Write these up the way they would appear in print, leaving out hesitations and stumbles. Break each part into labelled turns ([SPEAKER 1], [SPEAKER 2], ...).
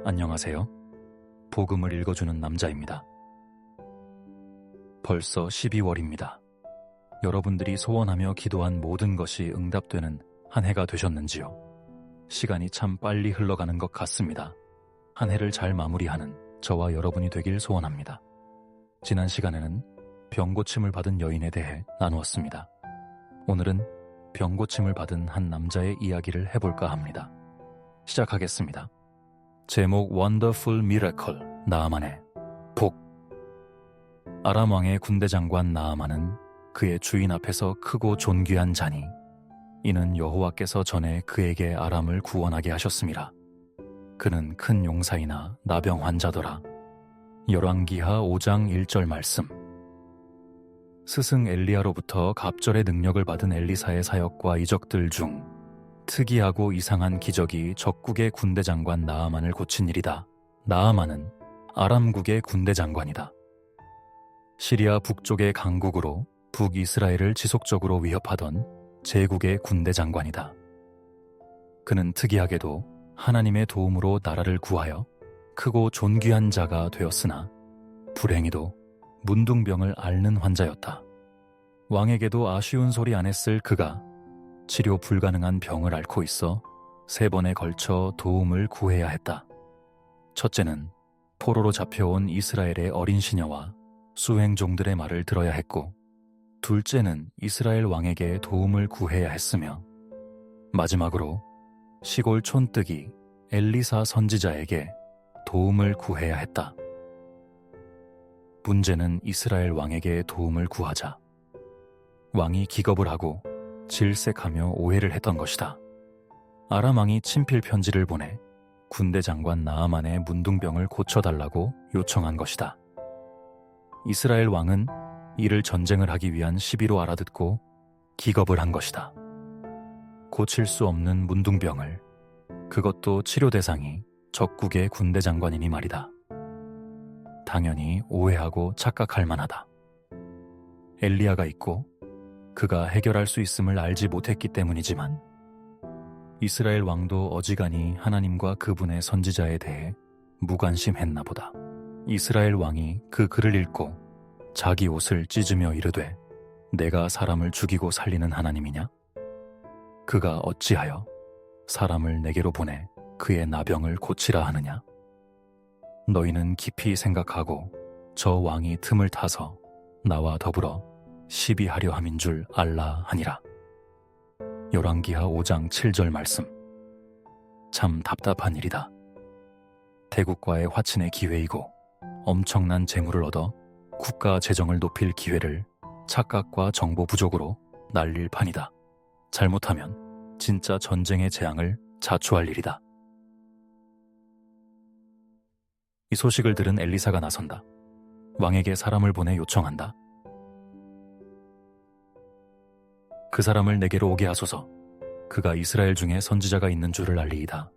[SPEAKER 1] 안녕하세요. 복음을 읽어주는 남자입니다. 벌써 12월입니다. 여러분들이 소원하며 기도한 모든 것이 응답되는 한 해가 되셨는지요? 시간이 참 빨리 흘러가는 것 같습니다. 한 해를 잘 마무리하는 저와 여러분이 되길 소원합니다. 지난 시간에는 병고침을 받은 여인에 대해 나누었습니다. 오늘은 병고침을 받은 한 남자의 이야기를 해볼까 합니다. 시작하겠습니다. 제목 Wonderful Miracle, 나아만의 복. 아람 왕의 군대 장관 나아만은 그의 주인 앞에서 크고 존귀한 자니 이는 여호와께서 전에 그에게 아람을 구원하게 하셨습니다. 그는 큰 용사이나 나병 환자더라. 열왕기하 5장 1절 말씀. 스승 엘리야로부터 갑절의 능력을 받은 엘리사의 사역과 이적들 중 특이하고 이상한 기적이 적국의 군대 장관 나아만을 고친 일이다. 나아만은 아람국의 군대 장관이다. 시리아 북쪽의 강국으로 북이스라엘을 지속적으로 위협하던 제국의 군대 장관이다. 그는 특이하게도 하나님의 도움으로 나라를 구하여 크고 존귀한 자가 되었으나 불행히도 문둥병을 앓는 환자였다. 왕에게도 아쉬운 소리 안 했을 그가 치료 불가능한 병을 앓고 있어 3번에 걸쳐 도움을 구해야 했다. 첫째는 포로로 잡혀온 이스라엘의 어린 시녀와 수행종들의 말을 들어야 했고, 둘째는 이스라엘 왕에게 도움을 구해야 했으며, 마지막으로 시골 촌뜨기 엘리사 선지자에게 도움을 구해야 했다. 문제는 이스라엘 왕에게 도움을 구하자 왕이 기겁을 하고 질색하며 오해를 했던 것이다. 아람 왕이 친필 편지를 보내 군대 장관 나아만의 문둥병을 고쳐달라고 요청한 것이다. 이스라엘 왕은 이를 전쟁을 하기 위한 시비로 알아듣고 기겁을 한 것이다. 고칠 수 없는 문둥병을, 그것도 치료 대상이 적국의 군대 장관이니 말이다. 당연히 오해하고 착각할 만하다. 엘리야가 있고 그가 해결할 수 있음을 알지 못했기 때문이지만 이스라엘 왕도 어지간히 하나님과 그분의 선지자에 대해 무관심했나 보다. 이스라엘 왕이 그 글을 읽고 자기 옷을 찢으며 이르되 내가 사람을 죽이고 살리는 하나님이냐? 그가 어찌하여 사람을 내게로 보내 그의 나병을 고치라 하느냐? 너희는 깊이 생각하고 저 왕이 틈을 타서 나와 더불어 시비하려 함인 줄 알라 하니라. 열왕기하 5장 7절 말씀. 참 답답한 일이다. 대국과의 화친의 기회이고 엄청난 재물을 얻어 국가 재정을 높일 기회를 착각과 정보 부족으로 날릴 판이다. 잘못하면 진짜 전쟁의 재앙을 자초할 일이다. 이 소식을 들은 엘리사가 나선다. 왕에게 사람을 보내 요청한다. 그 사람을 내게로 오게 하소서. 그가 이스라엘 중에 선지자가 있는 줄을 알리이다.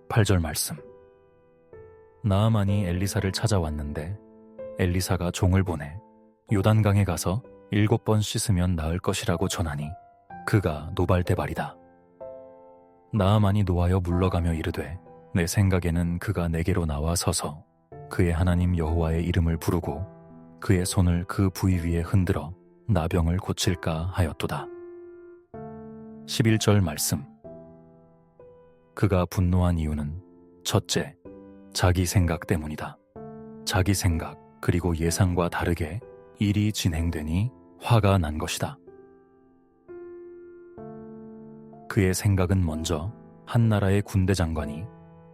[SPEAKER 1] 8절 말씀. 나아만이 엘리사를 찾아왔는데 엘리사가 종을 보내 요단강에 가서 7번 씻으면 나을 것이라고 전하니 그가 노발대발이다. 나아만이 노하여 물러가며 이르되 내 생각에는 그가 내게로 나와 서서 그의 하나님 여호와의 이름을 부르고 그의 손을 그 부위 위에 흔들어 나병을 고칠까 하였도다. 11절 말씀. 그가 분노한 이유는 첫째, 자기 생각 때문이다. 자기 생각 그리고 예상과 다르게 일이 진행되니 화가 난 것이다. 그의 생각은 먼저 한 나라의 군대 장관이,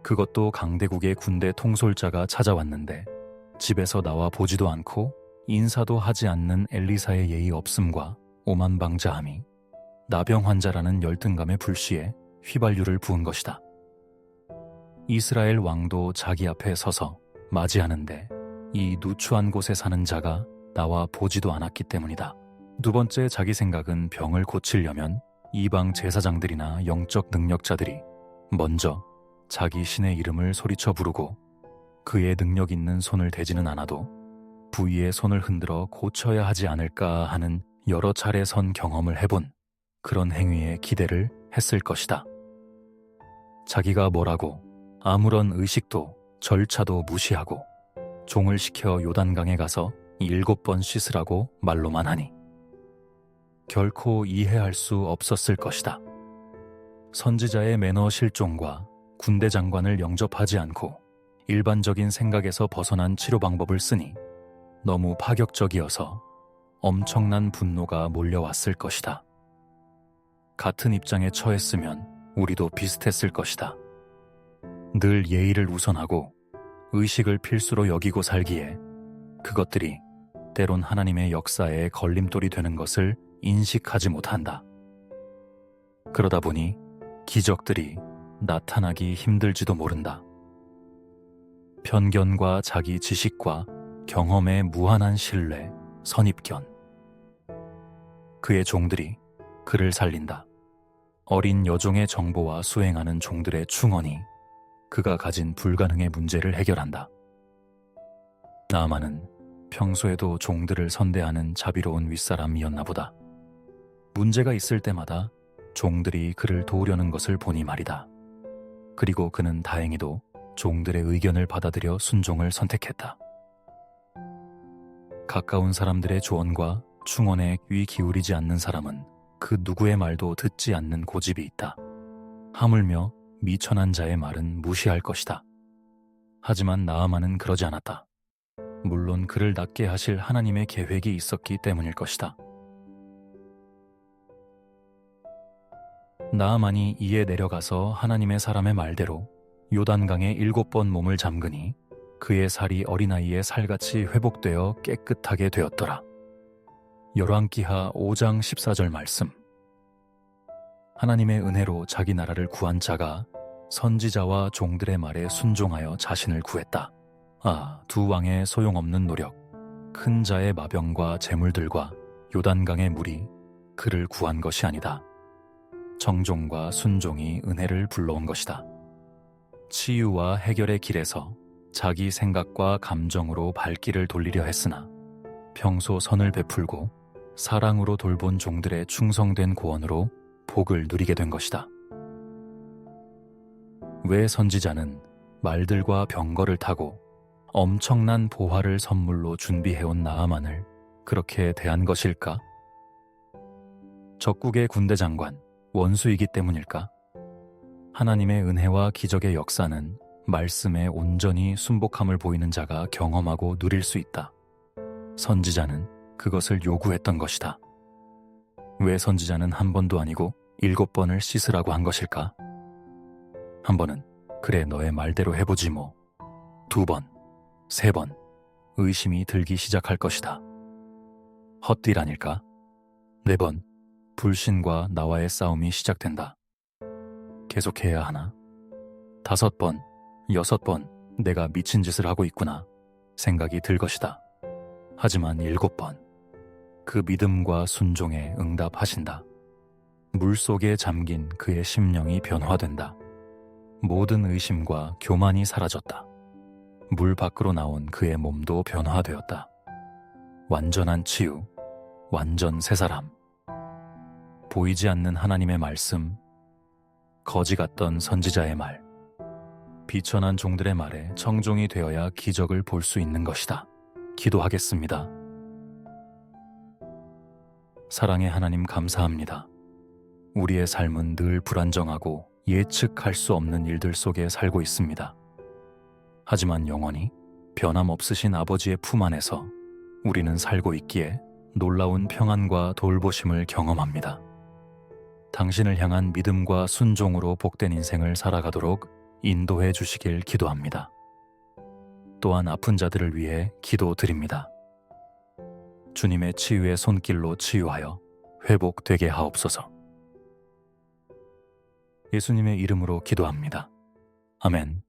[SPEAKER 1] 그것도 강대국의 군대 통솔자가 찾아왔는데 집에서 나와 보지도 않고 인사도 하지 않는 엘리사의 예의 없음과 오만방자함이 나병 환자라는 열등감의 불씨에 휘발유를 부은 것이다. 이스라엘 왕도 자기 앞에 서서 맞이하는데 이 누추한 곳에 사는 자가 나와 보지도 않았기 때문이다. 두 번째, 자기 생각은 병을 고치려면 이방 제사장들이나 영적 능력자들이 먼저 자기 신의 이름을 소리쳐 부르고 그의 능력 있는 손을 대지는 않아도 부위에 손을 흔들어 고쳐야 하지 않을까 하는 여러 차례 선 경험을 해본 그런 행위에 기대를 했을 것이다. 자기가 뭐라고 아무런 의식도 절차도 무시하고 종을 시켜 요단강에 가서 7번 씻으라고 말로만 하니 결코 이해할 수 없었을 것이다. 선지자의 매너 실종과 군대 장관을 영접하지 않고 일반적인 생각에서 벗어난 치료 방법을 쓰니 너무 파격적이어서 엄청난 분노가 몰려왔을 것이다. 같은 입장에 처했으면 우리도 비슷했을 것이다. 늘 예의를 우선하고 의식을 필수로 여기고 살기에 그것들이 때론 하나님의 역사에 걸림돌이 되는 것을 인식하지 못한다. 그러다 보니 기적들이 나타나기 힘들지도 모른다. 편견과 자기 지식과 경험의 무한한 신뢰, 선입견. 그의 종들이 그를 살린다. 어린 여종의 정보와 수행하는 종들의 충언이 그가 가진 불가능의 문제를 해결한다. 나아만은 평소에도 종들을 선대하는 자비로운 윗사람이었나 보다. 문제가 있을 때마다 종들이 그를 도우려는 것을 보니 말이다. 그리고 그는 다행히도 종들의 의견을 받아들여 순종을 선택했다. 가까운 사람들의 조언과 충언에 귀 기울이지 않는 사람은 그 누구의 말도 듣지 않는 고집이 있다. 하물며 미천한 자의 말은 무시할 것이다. 하지만 나아만은 그러지 않았다. 물론 그를 낫게 하실 하나님의 계획이 있었기 때문일 것이다. 나아만이 이에 내려가서 하나님의 사람의 말대로 요단강에 7번 몸을 잠그니 그의 살이 어린아이의 살같이 회복되어 깨끗하게 되었더라. 열왕기하 5장 14절 말씀. 하나님의 은혜로 자기 나라를 구한 자가 선지자와 종들의 말에 순종하여 자신을 구했다. 두 왕의 소용없는 노력, 큰 자의 마병과 재물들과 요단강의 물이 그를 구한 것이 아니다. 정종과 순종이 은혜를 불러온 것이다. 치유와 해결의 길에서 자기 생각과 감정으로 발길을 돌리려 했으나 평소 선을 베풀고 사랑으로 돌본 종들의 충성된 고언으로 복을 누리게 된 것이다. 왜 선지자는 말들과 병거를 타고 엄청난 보화를 선물로 준비해온 나아만을 그렇게 대한 것일까? 적국의 군대 장관, 원수이기 때문일까? 하나님의 은혜와 기적의 역사는 말씀에 온전히 순복함을 보이는 자가 경험하고 누릴 수 있다. 선지자는 그것을 요구했던 것이다. 왜 선지자는 한 번도 아니고 7번을 씻으라고 한 것일까? 한 번은 그래 너의 말대로 해보지 뭐. 2번, 3번 의심이 들기 시작할 것이다. 헛딜 아닐까? 4번 불신과 나와의 싸움이 시작된다. 계속해야 하나? 5번, 6번 내가 미친 짓을 하고 있구나 생각이 들 것이다. 하지만 7번 그 믿음과 순종에 응답하신다. 물속에 잠긴 그의 심령이 변화된다. 모든 의심과 교만이 사라졌다. 물 밖으로 나온 그의 몸도 변화되었다. 완전한 치유, 완전 새 사람. 보이지 않는 하나님의 말씀, 거지 같던 선지자의 말, 비천한 종들의 말에 청종이 되어야 기적을 볼 수 있는 것이다. 기도하겠습니다. 사랑의 하나님 감사합니다. 우리의 삶은 늘 불안정하고 예측할 수 없는 일들 속에 살고 있습니다. 하지만 영원히 변함없으신 아버지의 품 안에서 우리는 살고 있기에 놀라운 평안과 돌보심을 경험합니다. 당신을 향한 믿음과 순종으로 복된 인생을 살아가도록 인도해 주시길 기도합니다. 또한 아픈 자들을 위해 기도드립니다. 주님의 치유의 손길로 치유하여 회복되게 하옵소서. 예수님의 이름으로 기도합니다. 아멘.